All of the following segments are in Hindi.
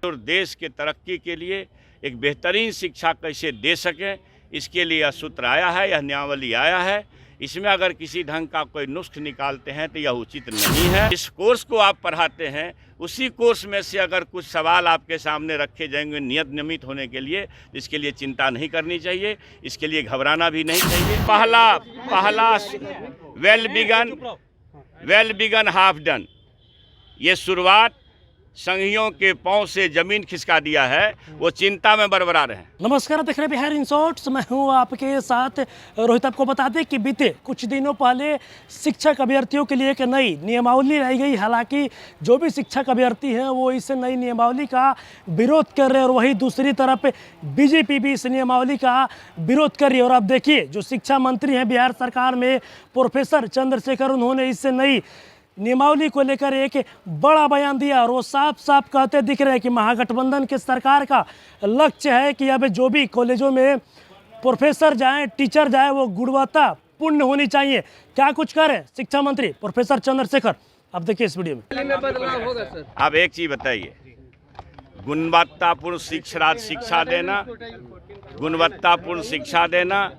और देश के तरक्की के लिए एक बेहतरीन शिक्षा कैसे दे सकें, इसके लिए यह सूत्र आया है, यह नियमावली आया है। इसमें अगर किसी ढंग का कोई नुस्ख निकालते हैं तो यह उचित नहीं है। इस कोर्स को आप पढ़ाते हैं, उसी कोर्स में से अगर कुछ सवाल आपके सामने रखे जाएंगे नियमित होने के लिए, इसके लिए चिंता नहीं करनी चाहिए, इसके लिए घबराना भी नहीं चाहिए। पहला वेल बिगन हाफ डन, ये शुरुआत संघियों के पांव से जमीन खिसका दिया है, वो चिंता में बरबरा रहे हैं। नमस्कार, देख रहे बिहार इन शॉर्ट्स, मैं हूं आपके साथ रोहित। आपको बता दें कि बीते कुछ दिनों पहले शिक्षक अभ्यर्थियों के लिए एक नई नियमावली लाई गई। हालांकि जो भी शिक्षक अभ्यर्थी हैं वो इस नई नियमावली का विरोध कर रहे हैं और वहीं दूसरी तरफ बीजेपी भी इस नियमावली का विरोध कर रही है। और आप देखिए, जो शिक्षा मंत्री हैं बिहार सरकार में प्रोफेसर चंद्रशेखर, उन्होंने इस नई नियमावली को लेकर एक बड़ा बयान दिया और वो साफ साफ कहते दिख रहे हैं कि महागठबंधन के सरकार का लक्ष्य है कि अब जो भी कॉलेजों में प्रोफेसर जाएं, टीचर जाएं, वो गुणवत्ता पूर्ण होनी चाहिए। क्या कुछ करें शिक्षा मंत्री प्रोफेसर चंद्रशेखर, अब देखिए इस वीडियो में। बदलाव होगा सर। आप एक चीज बताइए, गुणवत्तापूर्ण शिक्षा देना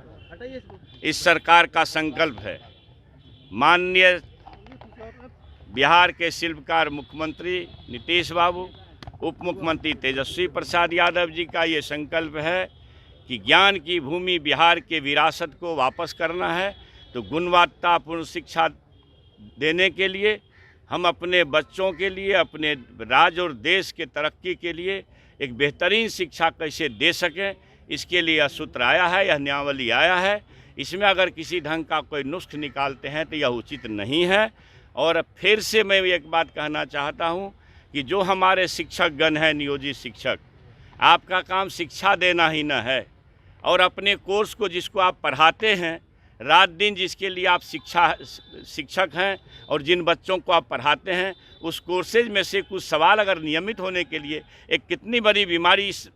इस सरकार का संकल्प है। माननीय बिहार के शिल्पकार मुख्यमंत्री नीतीश बाबू, उप मुख्यमंत्री तेजस्वी प्रसाद यादव जी का ये संकल्प है कि ज्ञान की भूमि बिहार के विरासत को वापस करना है। तो गुणवत्तापूर्ण शिक्षा देने के लिए हम अपने बच्चों के लिए, अपने राज्य और देश के तरक्की के लिए एक बेहतरीन शिक्षा कैसे दे सकें, इसके लिए यह सूत्र आया है, यह नियमावली आया है। इसमें अगर किसी ढंग का कोई नुस्ख निकालते हैं तो यह उचित नहीं है। और फिर से मैं एक बात कहना चाहता हूं कि जो हमारे शिक्षकगण हैं, नियोजित शिक्षक, आपका काम शिक्षा देना ही न है, और अपने कोर्स को जिसको आप पढ़ाते हैं, रात दिन जिसके लिए आप शिक्षक हैं और जिन बच्चों को आप पढ़ाते हैं, उस कोर्सेज में से कुछ सवाल अगर नियमित होने के लिए, एक कितनी बड़ी बीमारी इस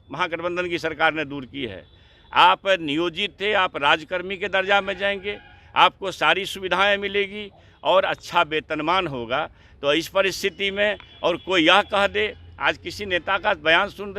महागठबंधन की सरकार ने दूर की है। आप नियोजित थे, आप राजकर्मी के दर्जा में जाएंगे, आपको सारी सुविधाएं मिलेगी और अच्छा वेतनमान होगा। तो इस परिस्थिति में और कोई यह कह दे, आज किसी नेता का बयान सुन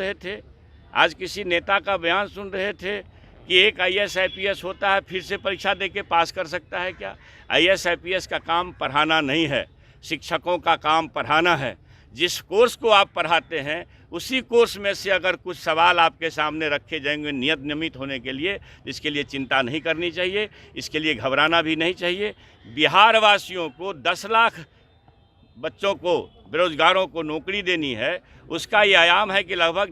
रहे थे कि एक IAS IPS होता है फिर से परीक्षा दे के पास कर सकता है क्या? IAS IPS का काम पढ़ाना नहीं है, शिक्षकों का काम पढ़ाना है। जिस कोर्स को आप पढ़ाते हैं, उसी कोर्स में से अगर कुछ सवाल आपके सामने रखे जाएंगे नियमित होने के लिए, इसके लिए चिंता नहीं करनी चाहिए, इसके लिए घबराना भी नहीं चाहिए। बिहार वासियों को 10 लाख बच्चों को, बेरोजगारों को नौकरी देनी है, उसका ये आयाम है कि लगभग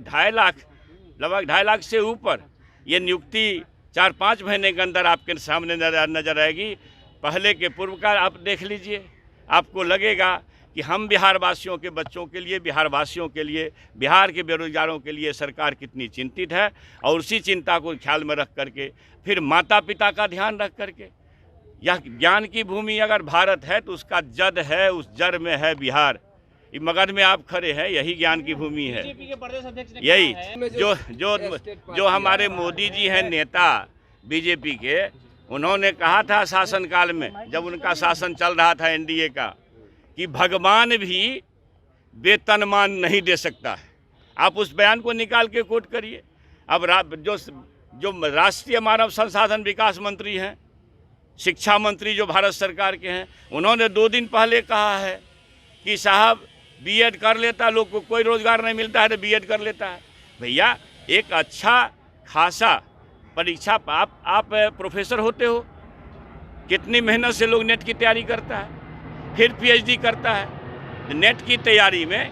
2.5 लाख से ऊपर ये नियुक्ति 4-5 महीने के अंदर आपके सामने नजर आएगी। पहले के पूर्व का आप देख लीजिए, आपको लगेगा कि हम बिहार वासियों के बच्चों के लिए, बिहार के बेरोजगारों के लिए सरकार कितनी चिंतित है। और उसी चिंता को ख्याल में रख करके, फिर माता पिता का ध्यान रख करके, यह ज्ञान की भूमि अगर भारत है तो उसका जड़ है, उस जड़ में है बिहार। इस मगध में आप खड़े हैं, यही ज्ञान की भूमि है। यही जो हमारे मोदी जी हैं, नेता बीजेपी के, उन्होंने कहा था शासनकाल में, जब उनका शासन चल रहा था NDA का, कि भगवान भी वेतनमान नहीं दे सकता है। आप उस बयान को निकाल के कोट करिए। अब जो राष्ट्रीय मानव संसाधन विकास मंत्री हैं, शिक्षा मंत्री जो भारत सरकार के हैं, उन्होंने 2 दिन पहले कहा है कि साहब B.Ed कर लेता, लोग को कोई रोज़गार नहीं मिलता है तो B.Ed कर लेता है। भैया, एक अच्छा खासा परीक्षा, आप प्रोफेसर होते हो, कितनी मेहनत से लोग नेट की तैयारी करता है, फिर PhD करता है। नेट की तैयारी में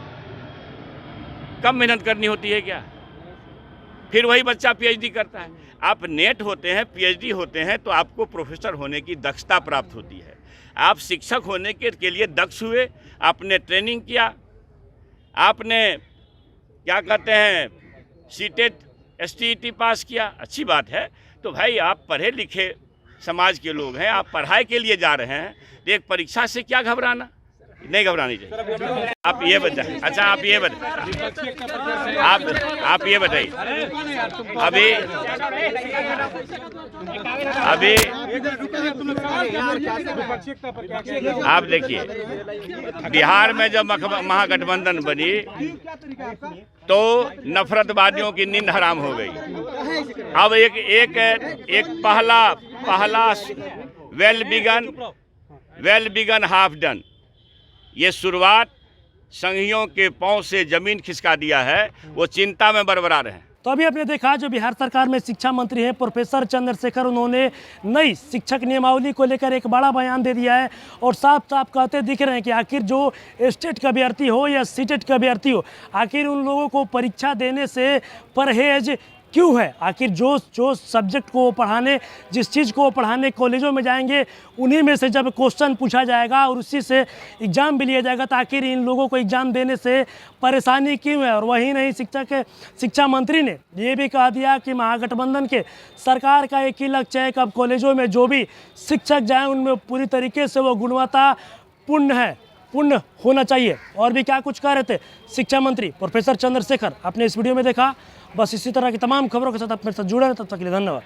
कम मेहनत करनी होती है क्या? फिर वही बच्चा PhD करता है। आप नेट होते हैं, PhD होते हैं, तो आपको प्रोफेसर होने की दक्षता प्राप्त होती है। आप शिक्षक होने के लिए दक्ष हुए, आपने ट्रेनिंग किया, आपने क्या कहते हैं CTET STET पास किया, अच्छी बात है। तो भाई, आप पढ़े लिखे समाज के लोग हैं, आप पढ़ाई के लिए जा रहे हैं, तो एक परीक्षा से क्या घबराना? नहीं घबरानी चाहिए। आप ये बताएं, अच्छा आप ये बताएं, आप ये बताइए, अभी आप देखिए, बिहार में जब महागठबंधन बनी तो नफरतवादियों की नींद हराम हो गई। अब एक पहला वेल बिगन हाफ डन, ये शुरुआत संघियों के पांव से जमीन खिसका दिया है, वो चिंता में बरबरा रहे हैं। तो अभी आपने देखा जो बिहार सरकार में शिक्षा मंत्री हैं प्रोफेसर चंद्रशेखर, उन्होंने नई शिक्षक नियमावली को लेकर एक बड़ा बयान दे दिया है और साफ साफ कहते दिख रहे हैं कि आखिर जो स्टेट का अभ्यर्थी हो या सीटेट का अभ्यर्थी हो, आखिर उन लोगों को परीक्षा देने से परहेज क्यों है। आखिर जो सब्जेक्ट को पढ़ाने, जिस चीज़ को पढ़ाने कॉलेजों में जाएंगे, उन्हीं में से जब क्वेश्चन पूछा जाएगा और उसी से एग्ज़ाम भी लिया जाएगा, तो आखिर इन लोगों को एग्ज़ाम देने से परेशानी क्यों है। और वही नहीं, शिक्षा मंत्री ने ये भी कहा दिया कि महागठबंधन के सरकार का एक ही लक्ष्य है कि अब कॉलेजों में जो भी शिक्षक जाएँ उनमें पूरी तरीके से वो गुणवत्तापूर्ण होना चाहिए। और भी क्या कुछ कह रहे थे शिक्षा मंत्री प्रोफेसर चंद्रशेखर, आपने इस वीडियो में देखा। बस इसी तरह की तमाम खबरों के साथ आप मेरे साथ जुड़े रहें, तब तक के लिए धन्यवाद।